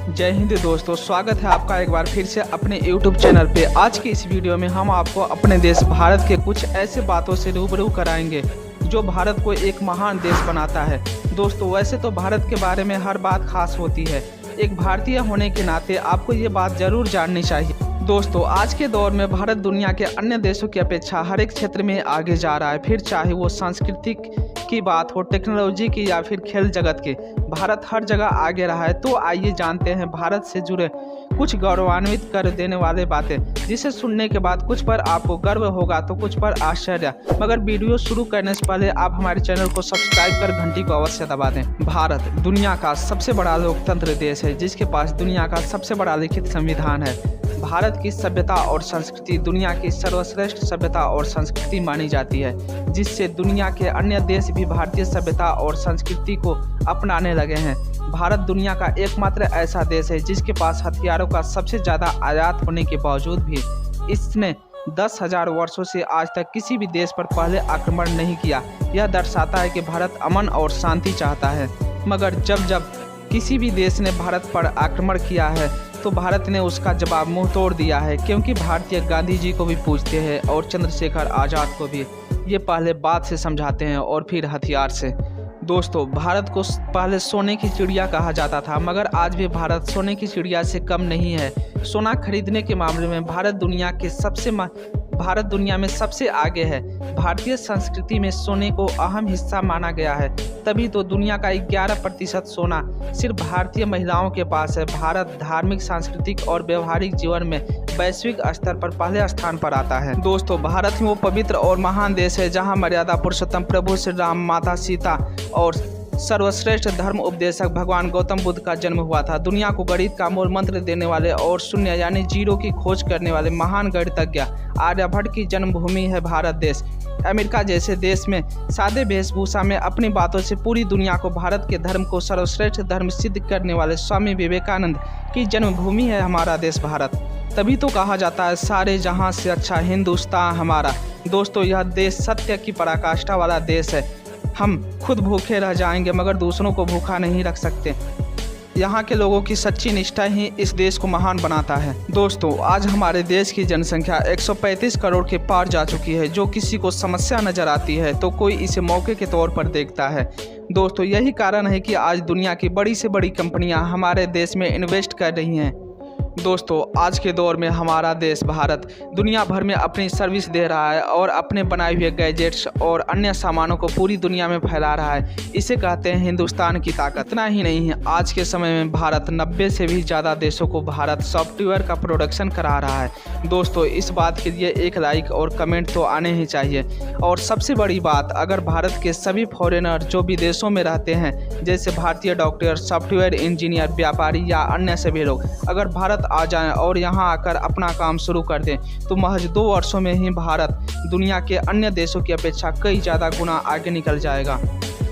जय हिंद दोस्तों, स्वागत है आपका एक बार फिर से अपने YouTube चैनल पे। आज की इस वीडियो में हम आपको अपने देश भारत के कुछ ऐसे बातों से रूबरू कराएंगे जो भारत को एक महान देश बनाता है। दोस्तों, वैसे तो भारत के बारे में हर बात खास होती है, एक भारतीय होने के नाते आपको ये बात जरूर जाननी चाहिए। दोस्तों, आज के दौर में भारत दुनिया के अन्य देशों की अपेक्षा हर एक क्षेत्र में आगे जा रहा है, फिर चाहे वो सांस्कृतिक की बात हो, टेक्नोलॉजी की या फिर खेल जगत की। भारत हर जगह आगे रहा है। तो आइए जानते हैं भारत से जुड़े कुछ गौरवान्वित कर देने वाले बातें, जिसे सुनने के बाद कुछ पर आपको गर्व होगा तो कुछ पर आश्चर्य। मगर वीडियो शुरू करने से पहले आप हमारे चैनल को सब्सक्राइब कर घंटी को अवश्य दबा दें। भारत दुनिया का सबसे बड़ा लोकतंत्र देश है, जिसके पास दुनिया का सबसे बड़ा लिखित संविधान है। भारत की सभ्यता और संस्कृति दुनिया की सर्वश्रेष्ठ सभ्यता और संस्कृति मानी जाती है, जिससे दुनिया के अन्य देश भी भारतीय सभ्यता और संस्कृति को अपनाने लगे हैं। भारत दुनिया का एकमात्र ऐसा देश है जिसके पास हथियारों का सबसे ज़्यादा आयात होने के बावजूद भी इसने 10,000 वर्षों से आज तक किसी भी देश पर पहले आक्रमण नहीं किया। यह दर्शाता है कि भारत अमन और शांति चाहता है। मगर जब किसी भी देश ने भारत पर आक्रमण किया है तो भारत ने उसका जवाब मुंह तोड़ दिया है, क्योंकि भारतीय गांधी जी को भी पूछते हैं और चंद्रशेखर आज़ाद को भी। ये पहले बात से समझाते हैं और फिर हथियार से। दोस्तों, भारत को पहले सोने की चिड़िया कहा जाता था, मगर आज भी भारत सोने की चिड़िया से कम नहीं है। सोना खरीदने के मामले में भारत दुनिया में सबसे आगे है। भारतीय संस्कृति में सोने को अहम हिस्सा माना गया है, तभी तो दुनिया का 11% सोना सिर्फ भारतीय महिलाओं के पास है। भारत धार्मिक, सांस्कृतिक और व्यवहारिक जीवन में वैश्विक स्तर पर पहले स्थान पर आता है। दोस्तों, भारत में वो पवित्र और महान देश है जहां मर्यादा पुरुषोत्तम प्रभु श्री राम, माता सीता और सर्वश्रेष्ठ धर्म उपदेशक भगवान गौतम बुद्ध का जन्म हुआ था। दुनिया को गणित का मूल मंत्र देने वाले और शून्य यानी जीरो की खोज करने वाले महान गणितज्ञ आर्यभट्ट की जन्मभूमि है भारत देश। अमेरिका जैसे देश में सादे वेशभूषा में अपनी बातों से पूरी दुनिया को भारत के धर्म को सर्वश्रेष्ठ धर्म सिद्ध करने वाले स्वामी विवेकानंद की जन्मभूमि है हमारा देश भारत। तभी तो कहा जाता है सारे जहां से अच्छा हिंदुस्तान हमारा। दोस्तों, यह देश सत्य की पराकाष्ठा वाला देश है। हम खुद भूखे रह जाएंगे मगर दूसरों को भूखा नहीं रख सकते। यहाँ के लोगों की सच्ची निष्ठा ही इस देश को महान बनाता है। दोस्तों, आज हमारे देश की जनसंख्या 135 करोड़ के पार जा चुकी है। जो किसी को समस्या नजर आती है तो कोई इसे मौके के तौर पर देखता है। दोस्तों, यही कारण है कि आज दुनिया की बड़ी से बड़ी कंपनियां हमारे देश में इन्वेस्ट कर रही हैं। दोस्तों, आज के दौर में हमारा देश भारत दुनिया भर में अपनी सर्विस दे रहा है और अपने बनाए हुए गैजेट्स और अन्य सामानों को पूरी दुनिया में फैला रहा है। इसे कहते हैं हिंदुस्तान की ताकत। इतना ही नहीं है, आज के समय में भारत 90 से भी ज़्यादा देशों को भारत सॉफ्टवेयर का प्रोडक्शन करा रहा है। दोस्तों, इस बात के लिए एक लाइक और कमेंट तो आने ही चाहिए। और सबसे बड़ी बात, अगर भारत के सभी फॉरेनर जो विदेशों में रहते हैं, जैसे भारतीय डॉक्टर, सॉफ्टवेयर इंजीनियर, व्यापारी या अन्य सभी लोग अगर भारत आ जाएं और यहां आकर अपना काम शुरू कर दें तो महज 2 वर्षों में ही भारत दुनिया के अन्य देशों की अपेक्षा कई ज़्यादा गुना आगे निकल जाएगा।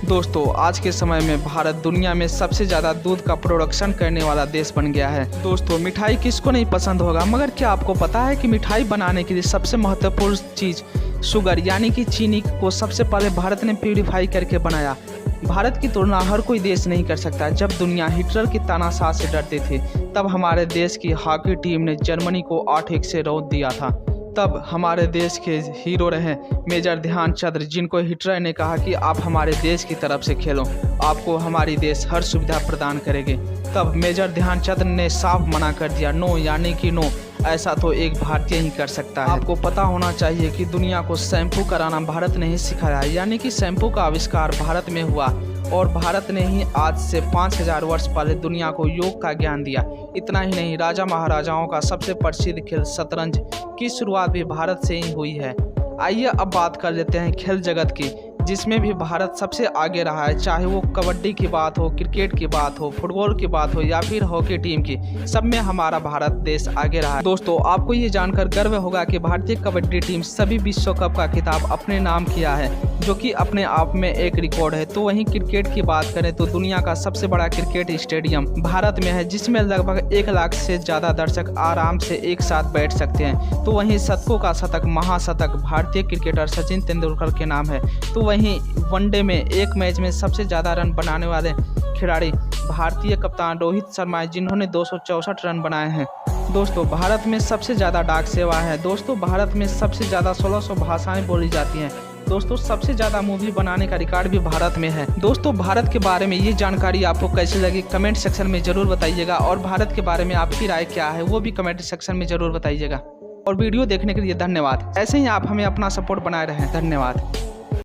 दोस्तों, आज के समय में भारत दुनिया में सबसे ज़्यादा दूध का प्रोडक्शन करने वाला देश बन गया है। दोस्तों, मिठाई किसको नहीं पसंद होगा, मगर क्या आपको पता है कि मिठाई बनाने के लिए सबसे महत्वपूर्ण चीज़ शुगर यानी कि चीनी को सबसे पहले भारत ने प्यूरिफाई करके बनाया। भारत की तुलना हर कोई देश नहीं कर सकता। जब दुनिया हिटलर की तानाशाह से डरती थी, तब हमारे देश की हॉकी टीम ने जर्मनी को 8-1 से रौंद दिया था। तब हमारे देश के हीरो रहे मेजर ध्यानचंद, जिनको हिटलर ने कहा कि आप हमारे देश की तरफ से खेलो, आपको हमारी देश हर सुविधा प्रदान करेगी। तब मेजर ध्यानचंद ने साफ मना कर दिया, नो यानी कि नो, ऐसा तो एक भारतीय ही कर सकता है। आपको पता होना चाहिए कि दुनिया को शैम्पू कराना भारत ने ही सिखाया, यानी कि शैम्पू का आविष्कार भारत में हुआ और भारत ने ही आज से 5000 वर्ष पहले दुनिया को योग का ज्ञान दिया। इतना ही नहीं, राजा महाराजाओं का सबसे प्रसिद्ध खेल शतरंज की शुरुआत भी भारत से ही हुई है। आइए अब बात कर लेते हैं खेल जगत की, जिसमें भी भारत सबसे आगे रहा है। चाहे वो कबड्डी की बात हो, क्रिकेट की बात हो, फुटबॉल की बात हो या फिर हॉकी टीम की, सब में हमारा भारत देश आगे रहा है। दोस्तों, आपको ये जानकर गर्व होगा कि भारतीय कबड्डी टीम सभी विश्व कप का खिताब अपने नाम किया है, जो कि अपने आप में एक रिकॉर्ड है। तो वहीं क्रिकेट की बात करें तो दुनिया का सबसे बड़ा क्रिकेट स्टेडियम भारत में है, जिसमें लगभग 1 लाख से ज़्यादा दर्शक आराम से एक साथ बैठ सकते हैं। तो वहीं शतकों का शतक, महाशतक भारतीय क्रिकेटर सचिन तेंदुलकर के नाम है। तो वहीं वनडे में एक मैच में सबसे ज़्यादा रन बनाने वाले खिलाड़ी भारतीय कप्तान रोहित शर्मा है, जिन्होंने 264 रन बनाए हैं। दोस्तों, भारत में सबसे ज़्यादा डाक सेवा है। दोस्तों, भारत में सबसे ज़्यादा 1600 भाषाएं बोली जाती हैं। दोस्तों, सबसे ज़्यादा मूवी बनाने का रिकॉर्ड भी भारत में है। दोस्तों, भारत के बारे में ये जानकारी आपको कैसी लगी कमेंट सेक्शन में ज़रूर बताइएगा, और भारत के बारे में आपकी राय क्या है वो भी कमेंट सेक्शन में ज़रूर बताइएगा। और वीडियो देखने के लिए धन्यवाद। ऐसे ही आप हमें अपना सपोर्ट बनाए रहें। धन्यवाद।